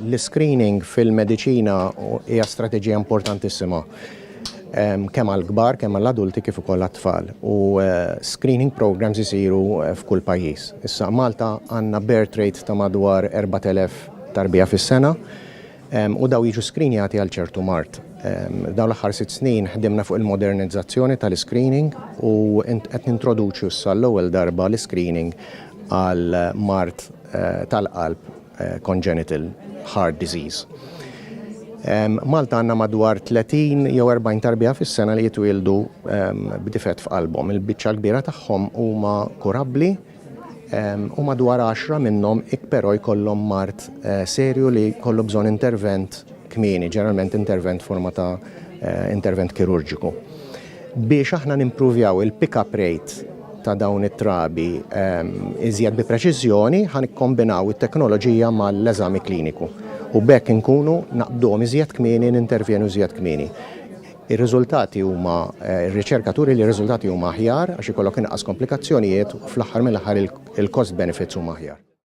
L-screening fil-mediċina hija strateġija importantissima. Kemm għall-kbar, kemm għall-adulti kif ukoll għat-tfal. U screening programs isiru f'kull pajjiż. Issa Malta għandna birth rate ta' madwar 4,000 tarbija fis-sena u daw jiġu skrinjati għal ċertu mart. Daw l-aħħar 6 snin ħdimna fuq il-modernizzazzjoni tal-screening u qed nintroduċu issa l-ewwel darba l-screening għal mart tal-qalb congenital heart disease. Malta għandna madwar 30 jew 40 tarbija fis-sena li jitwildu b'difett f'qalbhom. Il-biċċa kbira tagħhom huma kurabbli u madwar 10 minnhom però jkollhom mart serju li jkollu bżonn intervent kmieni, ġeneralment intervent forma ta' intervent kirurġiku. Biex aħna nimpruvjaw il-pick-up rate ta' dawn it-trabi iżjed bi preċiżjoni ħan ikkombinaw it-teknoloġija mal-eżami kliniku u bekk inkunu naqbduhom iżjed kmieni, nintervjenu iżjed kmieni. Ir-riżultati huma ir-riċerkaturi li r-riżultati huma aħjar għax ikollok inqas komplikazzjonijiet u fl-aħħar mill-aħħar il-cost benefits huma aħjar.